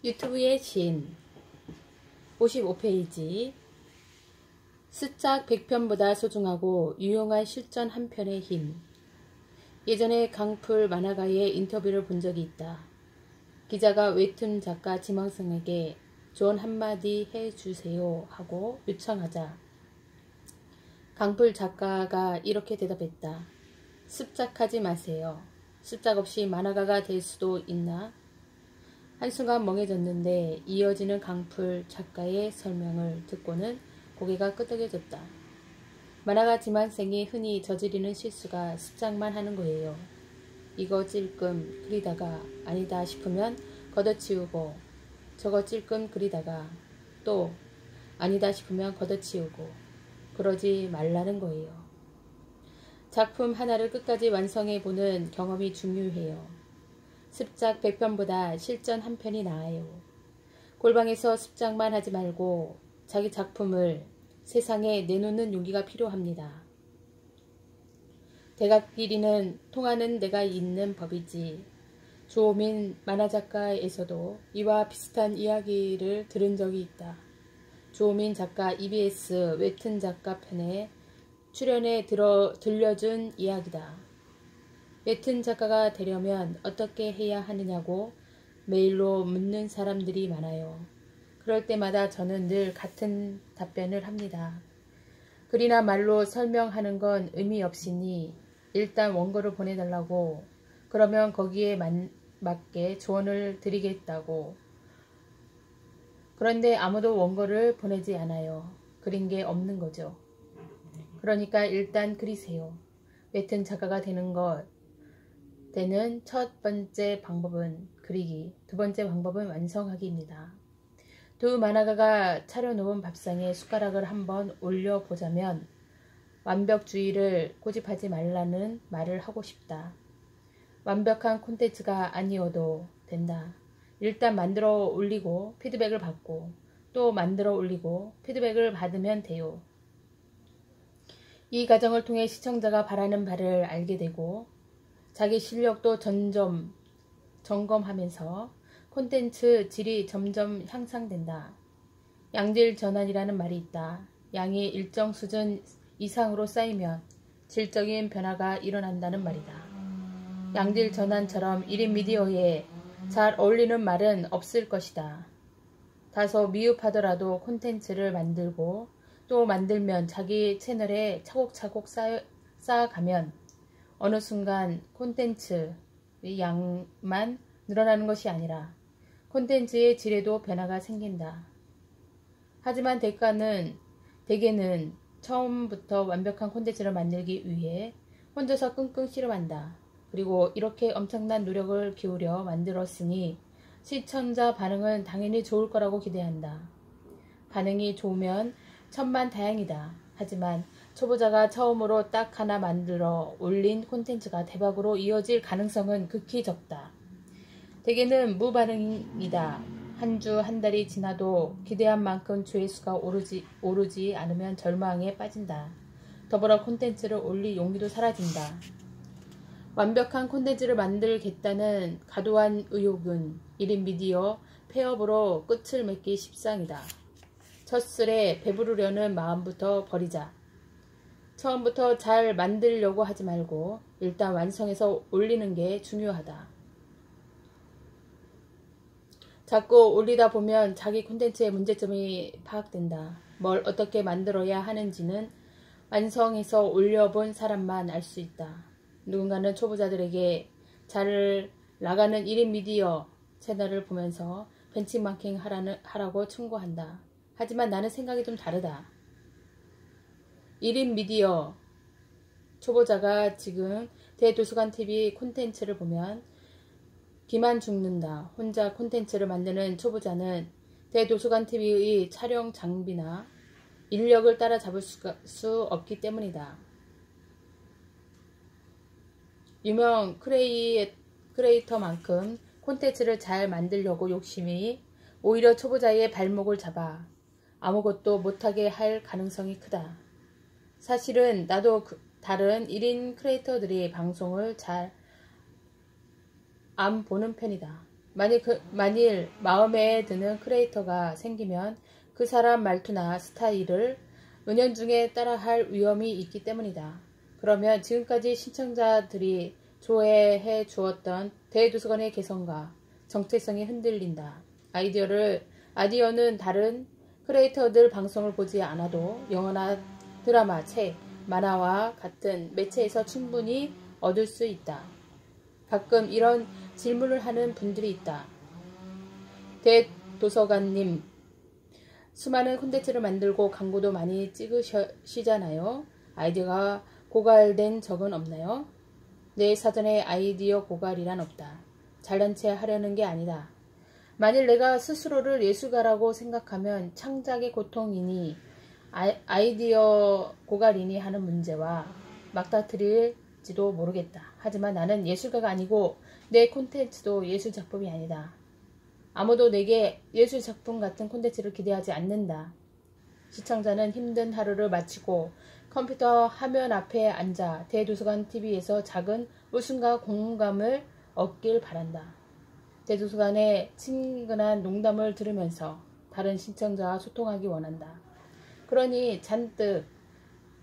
유튜브의 신 55페이지 스짝 100편보다 소중하고 유용한 실전 한 편의 힘. 예전에 강풀 만화가의 인터뷰를 본 적이 있다. 기자가 웹툰 작가 지망생에게 조언 한마디 해주세요 하고 요청하자 강풀 작가가 이렇게 대답했다. 습작하지 마세요. 습작 없이 만화가가 될 수도 있나? 한순간 멍해졌는데 이어지는 강풀 작가의 설명을 듣고는 고개가 끄덕여졌다. 만화가 지망생이 흔히 저지르는 실수가 습작만 하는 거예요. 이거 찔끔 그리다가 아니다 싶으면 걷어치우고 저거 찔끔 그리다가 또 아니다 싶으면 걷어치우고 그러지 말라는 거예요. 작품 하나를 끝까지 완성해보는 경험이 중요해요. 습작 100편보다 실전 한 편이 나아요. 골방에서 습작만 하지 말고 자기 작품을 세상에 내놓는 용기가 필요합니다. 대각끼리는 통하는 데가 있는 법이지. 조호민 만화작가에서도 이와 비슷한 이야기를 들은 적이 있다. 조호민 작가 EBS 웹툰 작가 편에 출연해 들려준 이야기다. 웹툰 작가가 되려면 어떻게 해야 하느냐고 메일로 묻는 사람들이 많아요. 그럴 때마다 저는 늘 같은 답변을 합니다. 글이나 말로 설명하는 건 의미 없으니 일단 원고를 보내달라고, 그러면 거기에 맞게 조언을 드리겠다고. 그런데 아무도 원고를 보내지 않아요. 그린 게 없는 거죠. 그러니까 일단 그리세요. 웹툰 작가가 되는 첫 번째 방법은 그리기, 두 번째 방법은 완성하기입니다. 두 만화가가 차려놓은 밥상에 숟가락을 한번 올려보자면 완벽주의를 고집하지 말라는 말을 하고 싶다. 완벽한 콘텐츠가 아니어도 된다. 일단 만들어 올리고 피드백을 받고 또 만들어 올리고 피드백을 받으면 돼요. 이 과정을 통해 시청자가 바라는 바를 알게 되고 자기 실력도 점검하면서 콘텐츠 질이 점점 향상된다. 양질 전환이라는 말이 있다. 양이 일정 수준 이상으로 쌓이면 질적인 변화가 일어난다는 말이다. 양질 전환처럼 1인 미디어에 잘 어울리는 말은 없을 것이다. 다소 미흡하더라도 콘텐츠를 만들고 또 만들면 자기 채널에 차곡차곡 쌓아가면 어느 순간 콘텐츠의 양만 늘어나는 것이 아니라 콘텐츠의 질에도 변화가 생긴다. 하지만 대개는 처음부터 완벽한 콘텐츠를 만들기 위해 혼자서 끙끙 씨름한다. 그리고 이렇게 엄청난 노력을 기울여 만들었으니 시청자 반응은 당연히 좋을 거라고 기대한다. 반응이 좋으면 천만다행이다. 하지만 초보자가 처음으로 딱 하나 만들어 올린 콘텐츠가 대박으로 이어질 가능성은 극히 적다. 대개는 무반응이다. 한 주, 한 달이 지나도 기대한 만큼 조회수가 오르지 않으면 절망에 빠진다. 더불어 콘텐츠를 올릴 용기도 사라진다. 완벽한 콘텐츠를 만들겠다는 과도한 의욕은 1인 미디어 폐업으로 끝을 맺기 십상이다. 첫술에 배부르려는 마음부터 버리자. 처음부터 잘 만들려고 하지 말고 일단 완성해서 올리는 게 중요하다. 자꾸 올리다 보면 자기 콘텐츠의 문제점이 파악된다. 뭘 어떻게 만들어야 하는지는 완성해서 올려본 사람만 알 수 있다. 누군가는 초보자들에게 잘 나가는 1인 미디어 채널을 보면서 벤치마킹 하라고 충고한다. 하지만 나는 생각이 좀 다르다. 1인 미디어 초보자가 지금 대도서관TV 콘텐츠를 보면 기만 죽는다. 혼자 콘텐츠를 만드는 초보자는 대도서관TV의 촬영 장비나 인력을 따라잡을 수 없기 때문이다. 유명 크리에이터만큼 콘텐츠를 잘 만들려고 욕심이 오히려 초보자의 발목을 잡아 아무것도 못하게 할 가능성이 크다. 사실은 나도 다른 1인 크리에이터들이 방송을 잘 안 보는 편이다. 만일 마음에 드는 크리에이터가 생기면 그 사람 말투나 스타일을 은연중에 따라할 위험이 있기 때문이다. 그러면 지금까지 신청자들이 조회해 주었던 대도서관의 개성과 정체성이 흔들린다. 아이디어는 다른 크리에이터들 방송을 보지 않아도 영화나 드라마, 책, 만화와 같은 매체에서 충분히 얻을 수 있다. 가끔 이런 질문을 하는 분들이 있다. 대도서관님, 수많은 콘텐츠를 만들고 광고도 많이 찍으시잖아요. 아이디어가 고갈된 적은 없나요? 내 사전에 아이디어 고갈이란 없다. 잘난 체 하려는 게 아니다. 만일 내가 스스로를 예술가라고 생각하면 창작의 고통이니 아이디어 고갈이니 하는 문제와 맞닥뜨릴지도 모르겠다. 하지만 나는 예술가가 아니고 내 콘텐츠도 예술작품이 아니다. 아무도 내게 예술작품 같은 콘텐츠를 기대하지 않는다. 시청자는 힘든 하루를 마치고 컴퓨터 화면 앞에 앉아 대도서관 TV에서 작은 웃음과 공감을 얻길 바란다. 대도서관의 친근한 농담을 들으면서 다른 시청자와 소통하기 원한다. 그러니 잔뜩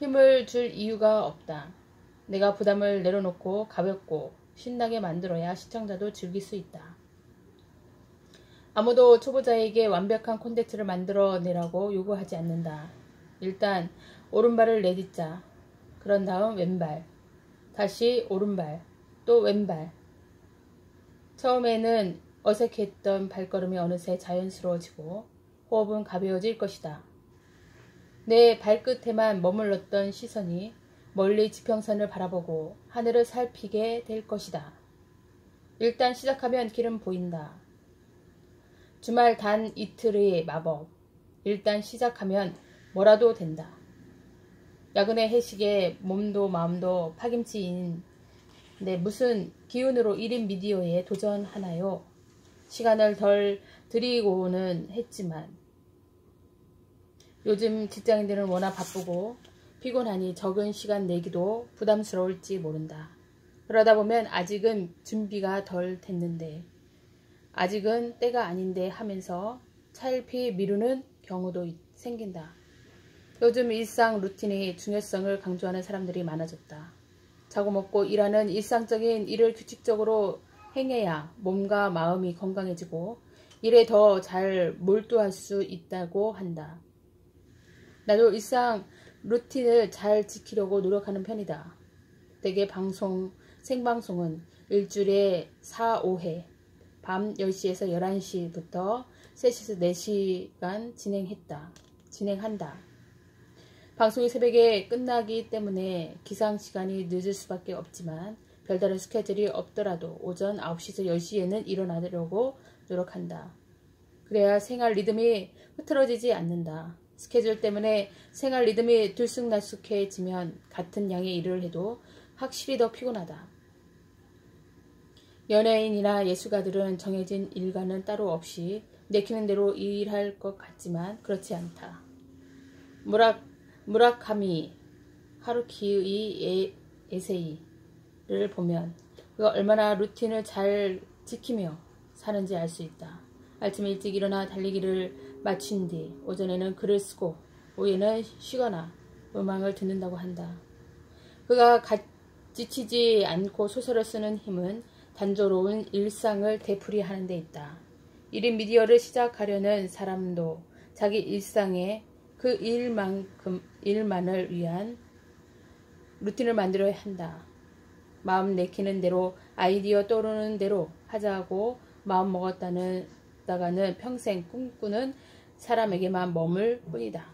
힘을 줄 이유가 없다. 내가 부담을 내려놓고 가볍고 신나게 만들어야 시청자도 즐길 수 있다. 아무도 초보자에게 완벽한 콘텐츠를 만들어내라고 요구하지 않는다. 일단 오른발을 내딛자. 그런 다음 왼발, 다시 오른발, 또 왼발. 처음에는 어색했던 발걸음이 어느새 자연스러워지고 호흡은 가벼워질 것이다. 내 발끝에만 머물렀던 시선이 멀리 지평선을 바라보고 하늘을 살피게 될 것이다. 일단 시작하면 길은 보인다. 주말 단 이틀의 마법. 일단 시작하면 뭐라도 된다. 야근의 해식에 몸도 마음도 파김치인 데 무슨 기운으로 1인 미디어에 도전하나요? 시간을 덜 들이고는 했지만 요즘 직장인들은 워낙 바쁘고 피곤하니 적은 시간 내기도 부담스러울지 모른다. 그러다 보면 아직은 준비가 덜 됐는데 아직은 때가 아닌데 하면서 차일피 미루는 경우도 생긴다. 요즘 일상 루틴의 중요성을 강조하는 사람들이 많아졌다. 자고 먹고 일하는 일상적인 일을 규칙적으로 행해야 몸과 마음이 건강해지고 일에 더 잘 몰두할 수 있다고 한다. 나도 일상 루틴을 잘 지키려고 노력하는 편이다. 대개 생방송은 일주일에 4, 5회 밤 10시에서 11시부터 3시에서 4시간 진행한다. 방송이 새벽에 끝나기 때문에 기상시간이 늦을 수밖에 없지만 별다른 스케줄이 없더라도 오전 9시에서 10시에는 일어나려고 노력한다. 그래야 생활 리듬이 흐트러지지 않는다. 스케줄 때문에 생활 리듬이 들쑥날쑥해지면 같은 양의 일을 해도 확실히 더 피곤하다. 연예인이나 예술가들은 정해진 일과는 따로 없이 내키는 대로 일할 것 같지만 그렇지 않다. 무라카미 하루키의 에세이를 보면 그가 얼마나 루틴을 잘 지키며 사는지 알 수 있다. 아침 일찍 일어나 달리기를 마친 뒤 오전에는 글을 쓰고 오후에는 쉬거나 음악을 듣는다고 한다. 그가 지치지 않고 소설을 쓰는 힘은 단조로운 일상을 되풀이하는 데 있다. 1인 미디어를 시작하려는 사람도 자기 일상에 그 일만을 위한 루틴을 만들어야 한다. 마음 내키는 대로 아이디어 떠오르는 대로 하자고 마음 먹었다가는 평생 꿈꾸는 사람에게만 머물 뿐이다.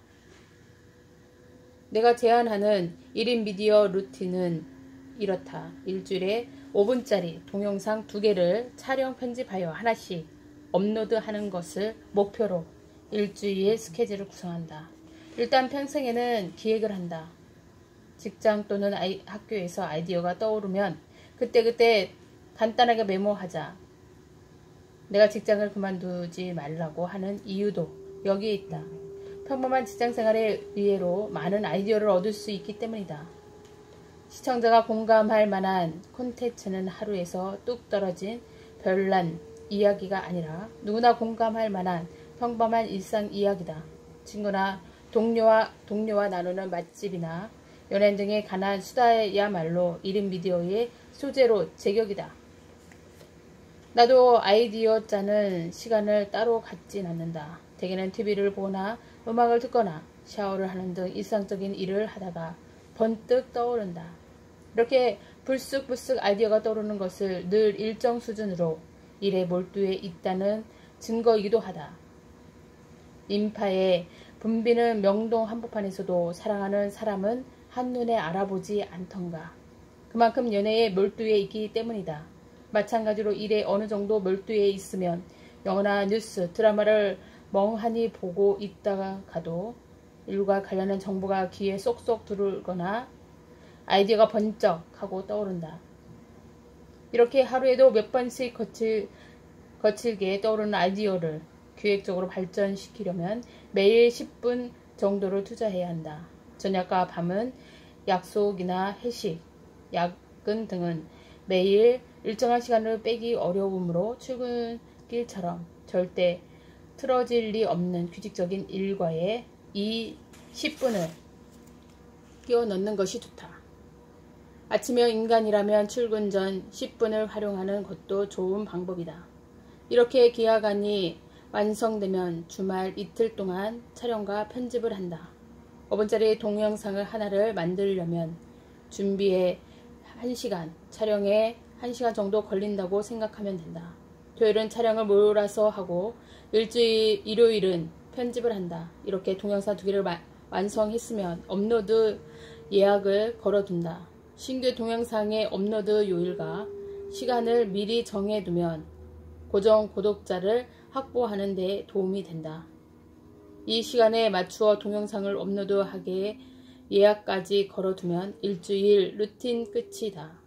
내가 제안하는 1인 미디어 루틴은 이렇다. 일주일에 5분짜리 동영상 2개를 촬영 편집하여 하나씩 업로드하는 것을 목표로 일주일 스케줄을 구성한다. 일단 평생에는 기획을 한다. 직장 또는 학교에서 아이디어가 떠오르면 그때그때 간단하게 메모하자. 내가 직장을 그만두지 말라고 하는 이유도 여기에 있다. 평범한 직장생활의 의외로 많은 아이디어를 얻을 수 있기 때문이다. 시청자가 공감할 만한 콘텐츠는 하루에서 뚝 떨어진 별난 이야기가 아니라 누구나 공감할 만한 평범한 일상 이야기다. 친구나 동료와 나누는 맛집이나 연예인 등에 관한 수다야말로 1인 미디어의 소재로 제격이다. 나도 아이디어 짜는 시간을 따로 갖진 않는다. 대개는 TV를 보거나 음악을 듣거나 샤워를 하는 등 일상적인 일을 하다가 번뜩 떠오른다. 이렇게 불쑥불쑥 아이디어가 떠오르는 것을 늘 일정 수준으로 일에 몰두해 있다는 증거이기도 하다. 인파에 붐비는 명동 한복판에서도 사랑하는 사람은 한눈에 알아보지 않던가. 그만큼 연애에 몰두해 있기 때문이다. 마찬가지로 일에 어느 정도 몰두해 있으면 영화나 뉴스, 드라마를 멍하니 보고 있다가도 일과 관련한 정보가 귀에 쏙쏙 들어오거나 아이디어가 번쩍 하고 떠오른다. 이렇게 하루에도 몇 번씩 거칠게 떠오르는 아이디어를 기획적으로 발전시키려면 매일 10분 정도를 투자해야 한다. 저녁과 밤은 약속이나 회식, 야근 등은 매일 일정한 시간을 빼기 어려우므로 출근길처럼 절대 틀어질 리 없는 규칙적인 일과에 이 10분을 끼워 넣는 것이 좋다. 아침형 인간이라면 출근 전 10분을 활용하는 것도 좋은 방법이다. 이렇게 기획안이 완성되면 주말 이틀 동안 촬영과 편집을 한다. 5분짜리 동영상을 하나를 만들려면 준비에 1시간, 촬영에 1시간 정도 걸린다고 생각하면 된다. 토요일은 촬영을 몰아서 하고 일요일은 편집을 한다. 이렇게 동영상 2개를 완성했으면 업로드 예약을 걸어둔다. 신규 동영상의 업로드 요일과 시간을 미리 정해두면 고정 구독자를 확보하는 데 도움이 된다. 이 시간에 맞추어 동영상을 업로드하게 예약까지 걸어두면 일주일 루틴 끝이다.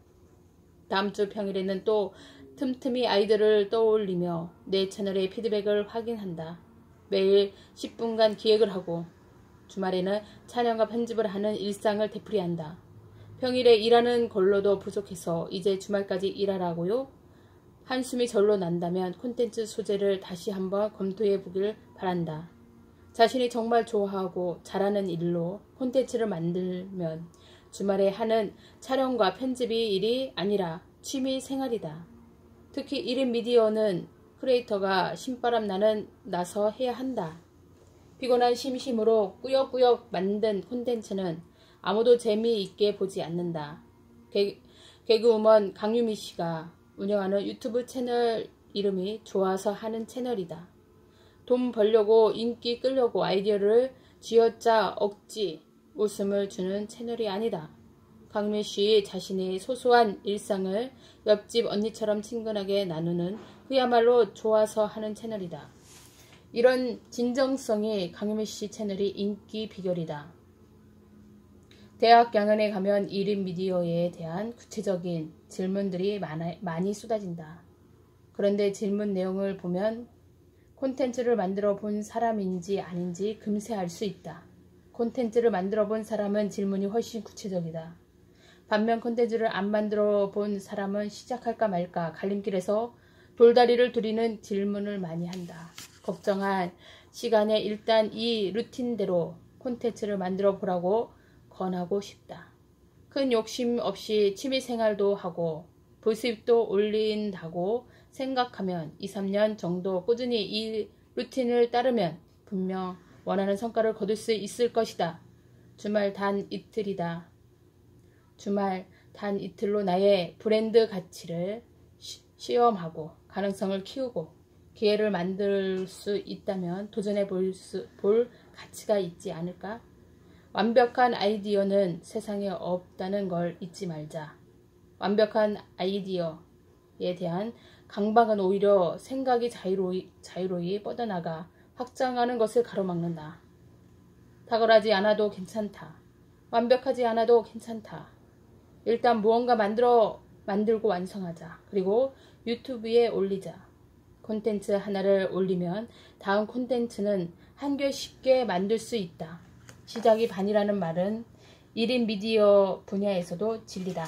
다음 주 평일에는 또 틈틈이 아이디어를 떠올리며 내 채널의 피드백을 확인한다. 매일 10분간 기획을 하고 주말에는 촬영과 편집을 하는 일상을 되풀이한다. 평일에 일하는 걸로도 부족해서 이제 주말까지 일하라고요? 한숨이 절로 난다면 콘텐츠 소재를 다시 한번 검토해 보길 바란다. 자신이 정말 좋아하고 잘하는 일로 콘텐츠를 만들면 주말에 하는 촬영과 편집이 일이 아니라 취미 생활이다. 특히 1인 미디어는 크리에이터가 신바람 나서 해야 한다. 피곤한 심심으로 꾸역꾸역 만든 콘텐츠는 아무도 재미있게 보지 않는다. 개그우먼 강유미 씨가 운영하는 유튜브 채널 이름이 좋아서 하는 채널이다. 돈 벌려고 인기 끌려고 아이디어를 쥐어짜 억지 웃음을 주는 채널이 아니다. 강유미 씨 자신의 소소한 일상을 옆집 언니처럼 친근하게 나누는 그야말로 좋아서 하는 채널이다. 이런 진정성이 강유미 씨 채널이 인기 비결이다. 대학 강연에 가면 1인 미디어에 대한 구체적인 질문들이 많이 쏟아진다. 그런데 질문 내용을 보면 콘텐츠를 만들어 본 사람인지 아닌지 금세 알 수 있다. 콘텐츠를 만들어 본 사람은 질문이 훨씬 구체적이다. 반면 콘텐츠를 안 만들어 본 사람은 시작할까 말까 갈림길에서 돌다리를 두리는 질문을 많이 한다. 걱정한 시간에 일단 이 루틴대로 콘텐츠를 만들어 보라고 권하고 싶다. 큰 욕심 없이 취미생활도 하고 부수입도 올린다고 생각하면 2-3년 정도 꾸준히 이 루틴을 따르면 분명 원하는 성과를 거둘 수 있을 것이다. 주말 단 이틀이다. 주말 단 이틀로 나의 브랜드 가치를 시험하고 가능성을 키우고 기회를 만들 수 있다면 도전해 볼 가치가 있지 않을까? 완벽한 아이디어는 세상에 없다는 걸 잊지 말자. 완벽한 아이디어에 대한 강박은 오히려 생각이 자유로이 뻗어나가 확장하는 것을 가로막는다. 탁월하지 않아도 괜찮다. 완벽하지 않아도 괜찮다. 일단 무언가 만들고 완성하자. 그리고 유튜브에 올리자. 콘텐츠 하나를 올리면 다음 콘텐츠는 한결 쉽게 만들 수 있다. 시작이 반이라는 말은 1인 미디어 분야에서도 진리다.